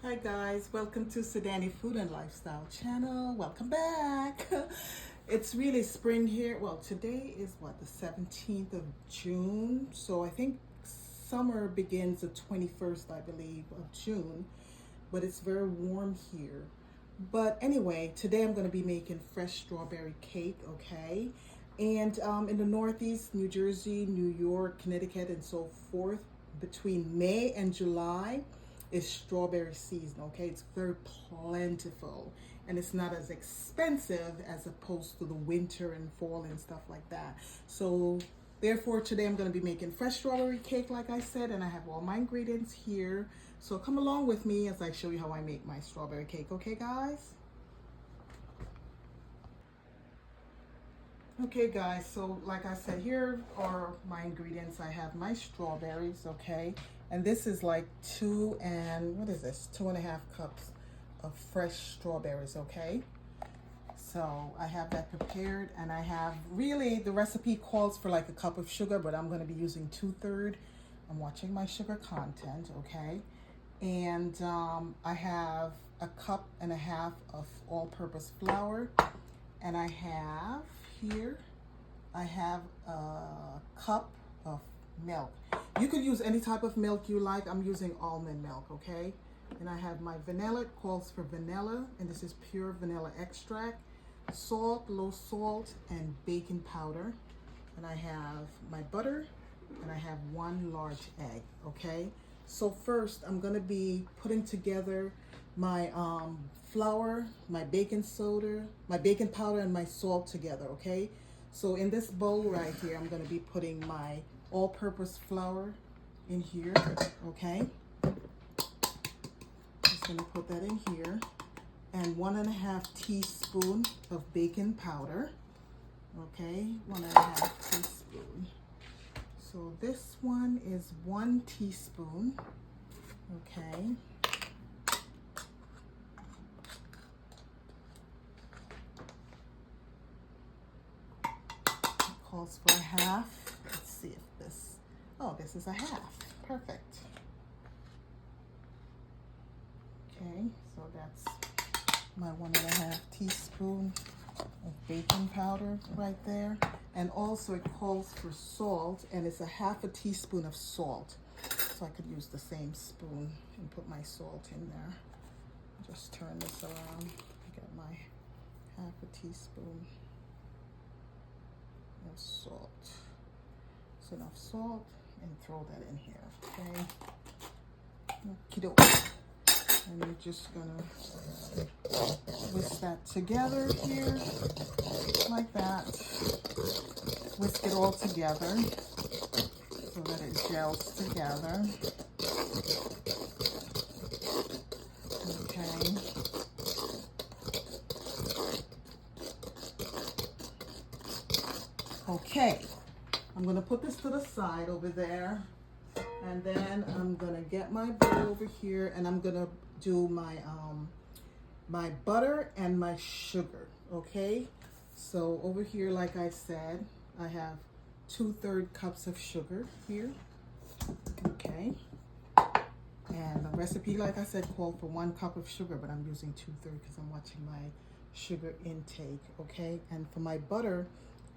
Hi guys, welcome to Sedani Food and Lifestyle channel. Welcome back. It's really spring here. Well, today is what, the 17th of June. So I think summer begins the 21st, I believe, of June. But it's very warm here. But anyway, today I'm going to be making fresh strawberry cake, okay? And in the Northeast, New Jersey, New York, Connecticut, and so forth, between May and July, is strawberry season, okay? It's very plentiful and it's not as expensive as opposed to the winter and fall and stuff like that. So therefore today I'm going to be making fresh strawberry cake, like I said, and I have all my ingredients here. So come along with me as I show you how I make my strawberry cake, okay guys? Okay guys, so like I said, here are my ingredients. I have my strawberries, okay? And this is like 2.5 cups of fresh strawberries, okay? So I have that prepared, and I have, really the recipe calls for like a cup of sugar, but I'm gonna be using 2/3. I'm watching my sugar content, okay? And I have 1.5 cups of all-purpose flour, and I have here, I have a cup of milk. You could use any type of milk you like. I'm using almond milk, okay? And I have my vanilla. It calls for vanilla, and this is pure vanilla extract, salt, low salt, and baking powder. And I have my butter, and I have 1 large egg, okay? So first, I'm gonna be putting together my flour, my baking soda, my baking powder, and my salt together, okay? So in this bowl right here, I'm gonna be putting my all-purpose flour in here, okay? Just gonna put that in here, and 1.5 teaspoons of baking powder, okay? 1.5 teaspoons. So this one is 1 teaspoon, okay? Calls for 1/2. Let's see if this, oh, this is 1/2. Perfect. Okay, so that's my 1.5 teaspoon of baking powder right there. And also it calls for salt, and it's 1/2 teaspoon of salt. So I could use the same spoon and put my salt in there. Just turn this around, get my 1/2 teaspoon of salt. So enough salt, and throw that in here, okay? Okey-doke. And we're just gonna whisk that together here, like that. Whisk it all together so that it gels together. Okay. Okay, I'm gonna put this to the side over there, and then I'm gonna get my bowl over here, and I'm gonna do my my butter and my sugar, okay? So over here, like I said, I have 2/3 cups of sugar here, okay? And the recipe, like I said, called for 1 cup of sugar, but I'm using 2/3 because I'm watching my sugar intake, okay? And for my butter,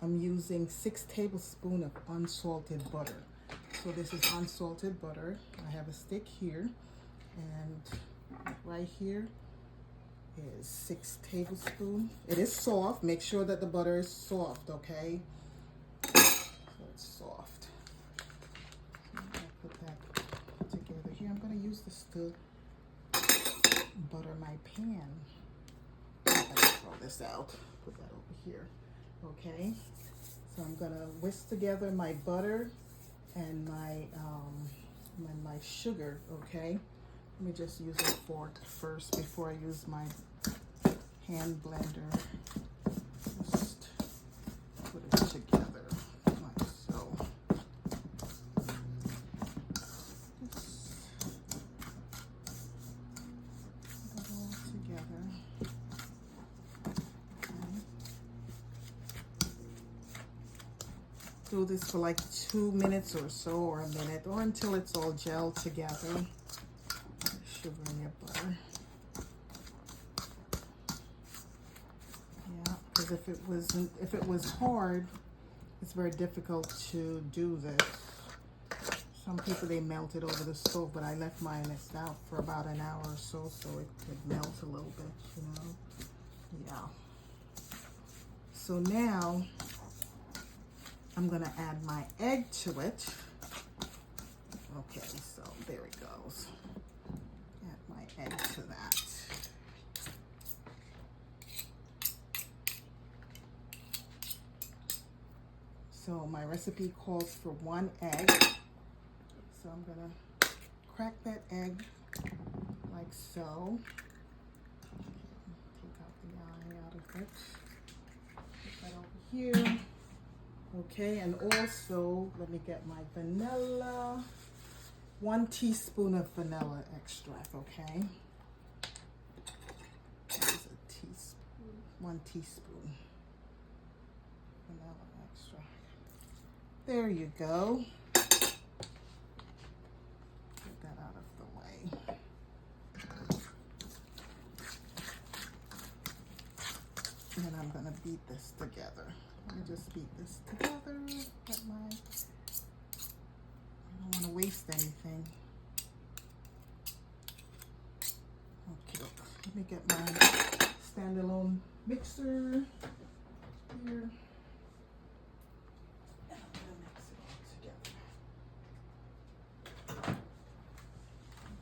I'm using 6 tablespoons of unsalted butter. So this is unsalted butter. I have a stick here, and right here is 6 tablespoons. It is soft. Make sure that the butter is soft, okay? So it's soft. So I'm gonna put that together here. I'm gonna use this to butter my pan. I'm gonna throw this out. Put that over here. Okay, so I'm gonna whisk together my butter and my my sugar, okay? Let me just use a fork first before I use my hand blender. Just put it together like so. Just put it all together. Do this for like 2 minutes or so, or a minute, or until it's all gelled together. sugar in your butter. Yeah, because if it was hard, it's very difficult to do this. Some people, they melt it over the stove, but I left mine out for about an hour or so, so it could melt a little bit, you know. Yeah. So now I'm gonna add my egg to it. Okay, so there it goes. Add my egg to that. So my recipe calls for 1 egg. So I'm gonna crack that egg like so. Take out the eye out of it. Put that over here. Okay, and also let me get my vanilla. 1 teaspoon of vanilla extract, okay? That is a teaspoon. 1 teaspoon vanilla extract. There you go. Get that out of the way. And then I'm gonna beat this together. Let me just beat this together. Get my, I don't want to waste anything. Okay, let me get my standalone mixer here. And I'm gonna mix it all together.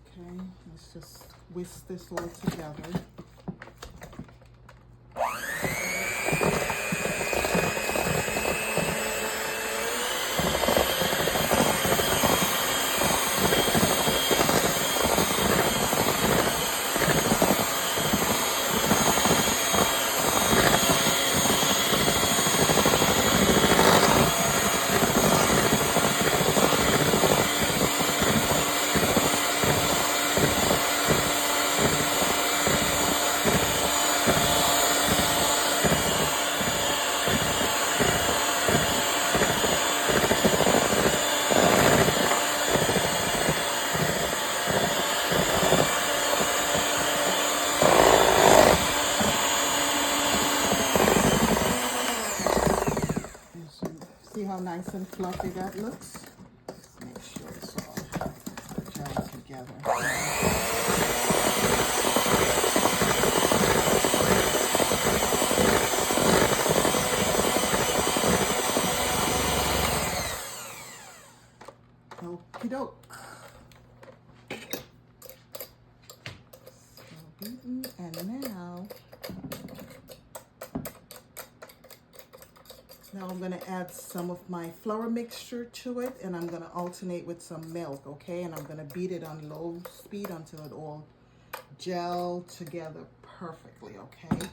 Okay, let's just whisk this all together. See how nice and fluffy that looks? Let's make sure it's all gelled together. Okie doke. So beaten, and now I'm gonna add some of my flour mixture to it, and I'm gonna alternate with some milk, okay? And I'm gonna beat it on low speed until it all gel together perfectly, okay?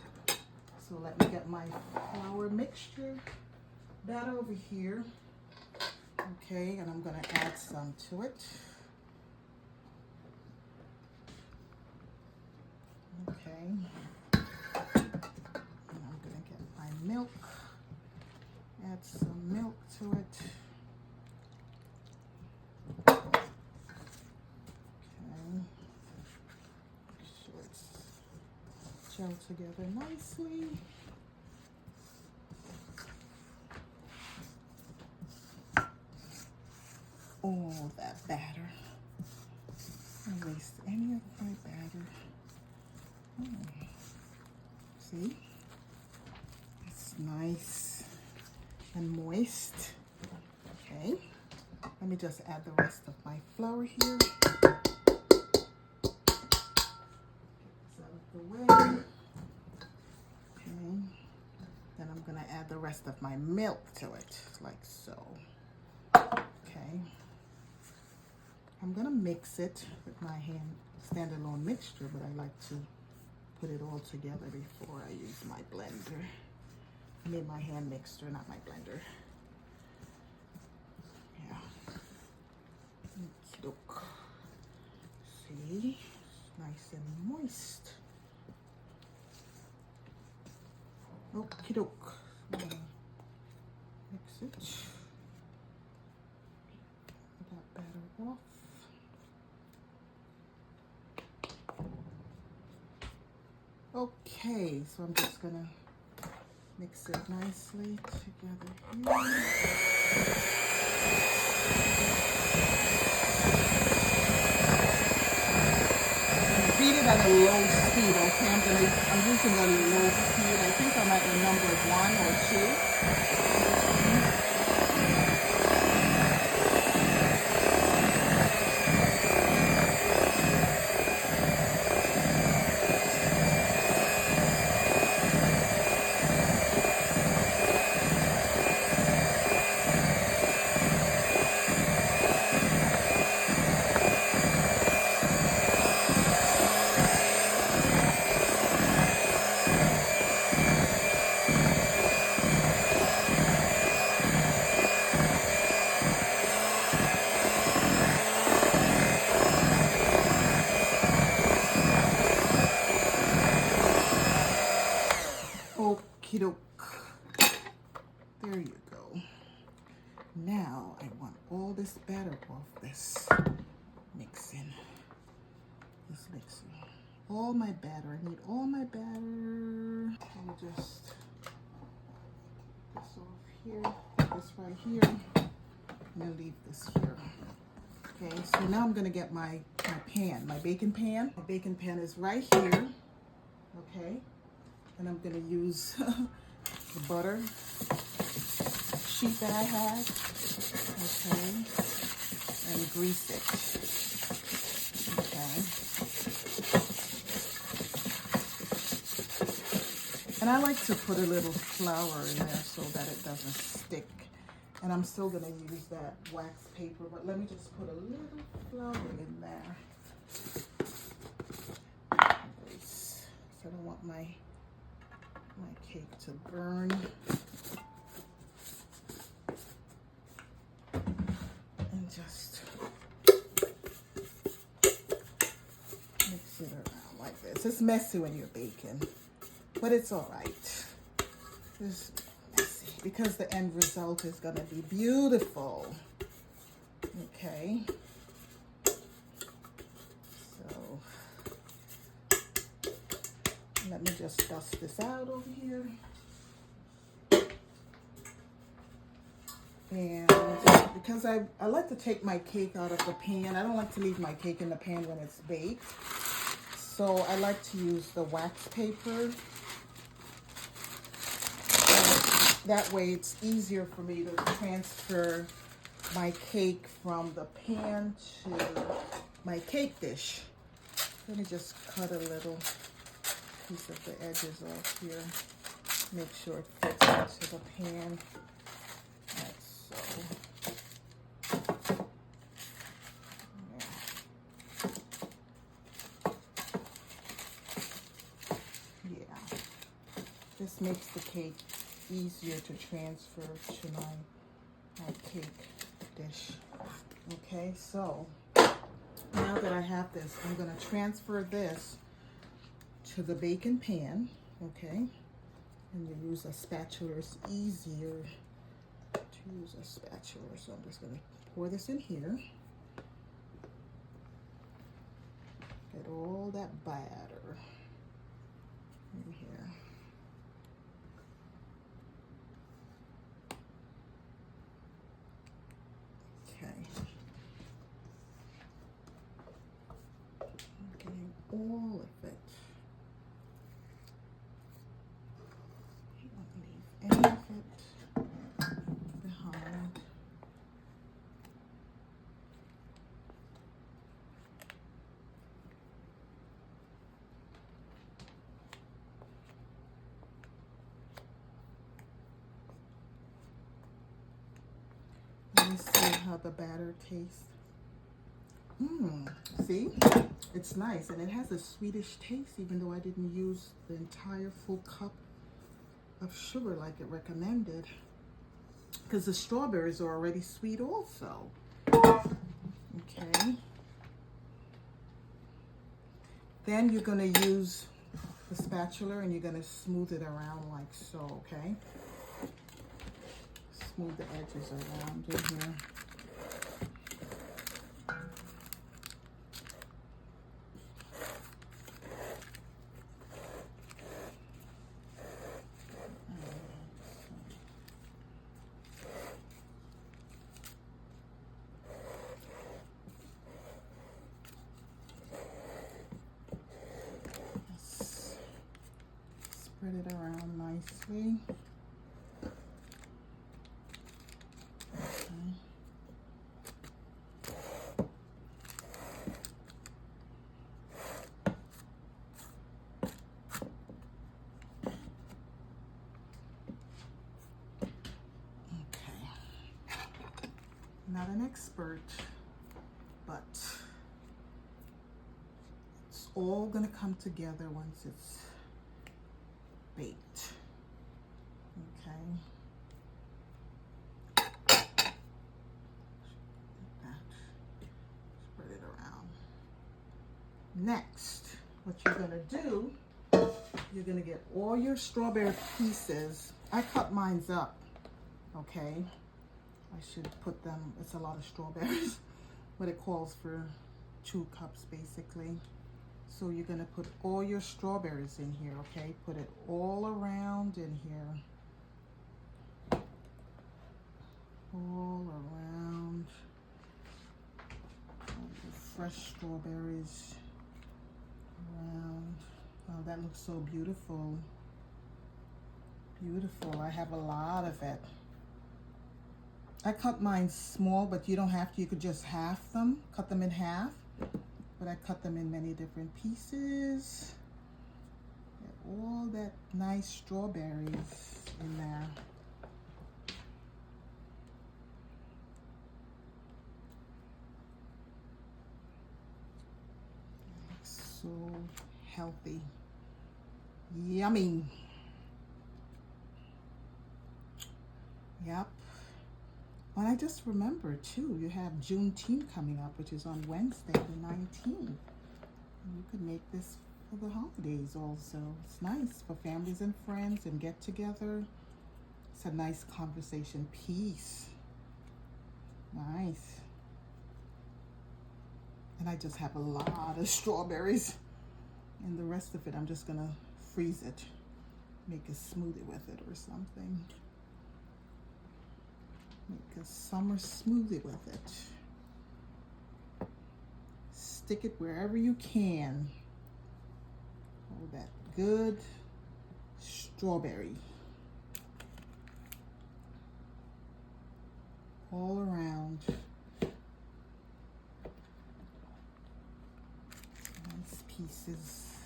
So let me get my flour mixture batter over here, okay? And I'm gonna add some to it. Okay. And I'm gonna get my milk. Add some milk to it. Okay. Make sure it's gelled together nicely. All that batter. Don't waste any of my batter. See? It's nice and moist. Okay, let me just add the rest of my flour here. Get this out of the way. Okay, then I'm gonna add the rest of my milk to it, like so. Okay, I'm gonna mix it with my hand standalone mixture, but I like to put it all together before I use my blender. I mean my hand mixer, not my blender. Yeah. Okey-doke. See? It's nice and moist. Okey-doke. Mix it. Get that batter off. Okay, so I'm just gonna mix it nicely together here. Heat it at a low speed, okay? I'm using a low speed. I think I'm at the number 1 or 2. Okie doke. There you go. Now I want all this batter off this mixing. This mixing. All my batter. I need all my batter. I'll just this off here. Put this right here. I'm gonna leave this here. Okay, so now I'm gonna get my pan, my baking pan. My baking pan is right here. Okay, and I'm gonna use the butter sheet that I had. Okay, and grease it. Okay. And I like to put a little flour in there so that it doesn't stick. And I'm still gonna use that wax paper, but let me just put a little flour in there. Nice. So I don't want my cake to burn. And just mix it around like this. It's messy when you're baking, but it's all right. It's messy because the end result is gonna be beautiful. Okay. So let me just dust this out over here. And because I like to take my cake out of the pan. I don't like to leave my cake in the pan when it's baked. So I like to use the wax paper. That way it's easier for me to transfer my cake from the pan to my cake dish. Let me just cut a little piece of the edges off here. Make sure it fits into the pan. Like so. Yeah. This makes the cake easier to transfer to my cake dish. Okay, so now that I have this, I'm going to transfer this to the baking pan. Okay, and you use a spatula. It's easier to use a spatula, so I'm just going to pour this in here. Get all that batter in here. Getting all of it. Don't leave any of it behind. Let me see how the batter tastes. See, it's nice, and it has a sweetish taste, even though I didn't use the entire full cup of sugar like it recommended, because the strawberries are already sweet also. Okay. Then you're going to use the spatula and you're going to smooth it around like so, okay? Smooth the edges around in here. nicely. Okay. Not an expert, but it's all gonna come together once it's baked. Okay. Spread it around. Next, what you're gonna do, you're gonna get all your strawberry pieces. I cut mine up, okay? I should put them, it's a lot of strawberries, but it calls for 2 cups basically. So you're gonna put all your strawberries in here, okay? Put it all around in here. All around. All the fresh strawberries around. Oh, that looks so beautiful. Beautiful, I have a lot of it. I cut mine small, but you don't have to. You could just half them, cut them in half. But I cut them in many different pieces. Get all that nice strawberries in there. Looks so healthy. Yummy. Yep. And I just remembered too, you have Juneteenth coming up, which is on Wednesday the 19th. And you could make this for the holidays also. It's nice for families and friends and get together. It's a nice conversation piece. Nice. And I just have a lot of strawberries. And the rest of it, I'm just gonna freeze it. Make a smoothie with it or something. Make a summer smoothie with it. Stick it wherever you can. Oh, that good strawberry. All around. Nice pieces.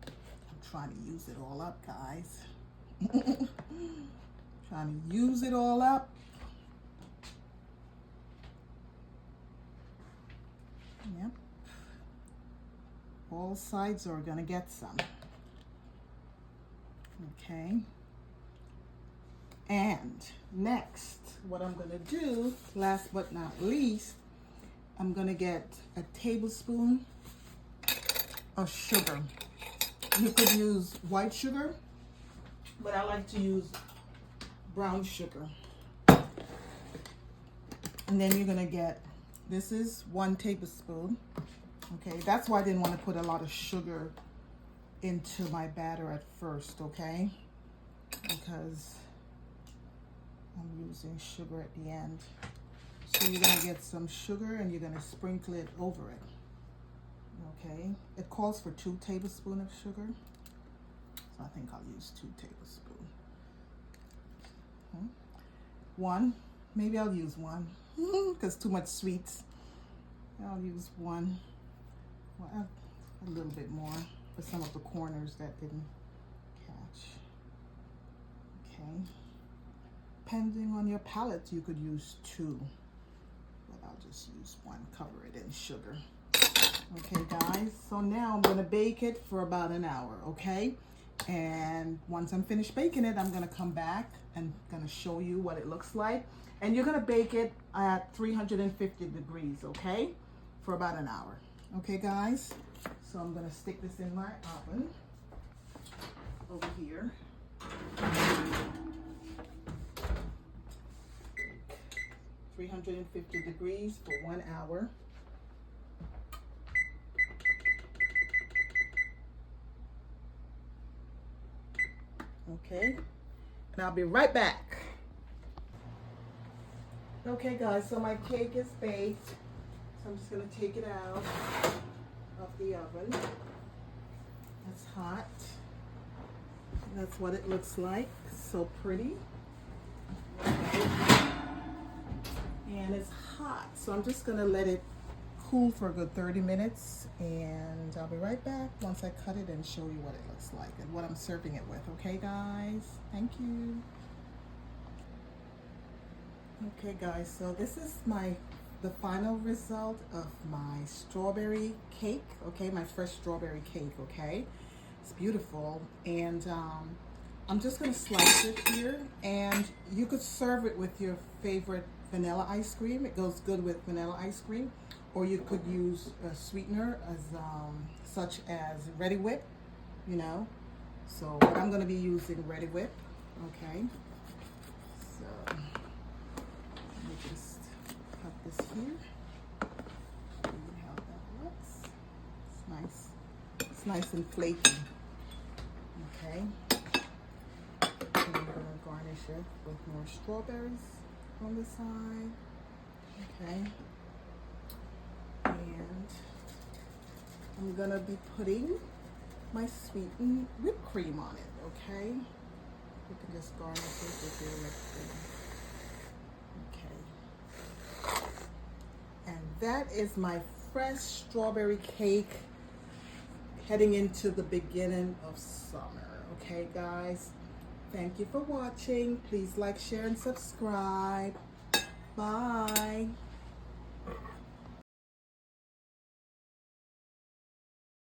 I'm trying to use it all up, guys. Trying to use it all up. Yep. All sides are gonna get some. Okay. And next, what I'm gonna do, last but not least, I'm gonna get a tablespoon of sugar. You could use white sugar, but I like to use brown sugar. And then you're gonna get, this is 1 tablespoon. Okay, that's why I didn't want to put a lot of sugar into my batter at first, okay? Because I'm using sugar at the end. So you're gonna get some sugar and you're gonna sprinkle it over it. Okay, it calls for 2 tablespoons of sugar. So I think I'll use 2 tablespoons. 1, maybe I'll use 1 because too much sweets. I'll use 1, well, a little bit more for some of the corners that didn't catch. Okay, depending on your palate, you could use 2, but I'll just use 1, cover it in sugar. Okay, guys, so now I'm gonna bake it for about an hour, okay? And once I'm finished baking it, I'm gonna come back and gonna show you what it looks like. And you're gonna bake it at 350 degrees, okay? For about an hour. Okay, guys? So I'm gonna stick this in my oven over here. 350 degrees for 1 hour. Okay, and I'll be right back. Okay, guys, so my cake is baked. So I'm just gonna take it out of the oven. That's hot. That's what it looks like. So pretty. And it's hot, so I'm just gonna let it cool for a good 30 minutes, and I'll be right back once I cut it and show you what it looks like and what I'm serving it with. Okay, guys? Thank you. Okay, guys, so this is the final result of my strawberry cake. Okay, my fresh strawberry cake. Okay, it's beautiful, and I'm just gonna slice it here, and you could serve it with your favorite vanilla ice cream. It goes good with vanilla ice cream, or you could use a sweetener such as Ready Whip, you know. So I'm gonna be using Ready Whip. Okay, so let me just cut this here. See how that looks. It's nice. It's nice and flaky. Okay. And I'm gonna garnish it with more strawberries on the side. Okay. And I'm gonna be putting my sweetened whipped cream on it. Okay. You can just garnish it with your whipped cream. Okay. And that is my fresh strawberry cake heading into the beginning of summer. Okay, guys. Thank you for watching. Please like, share, and subscribe. Bye.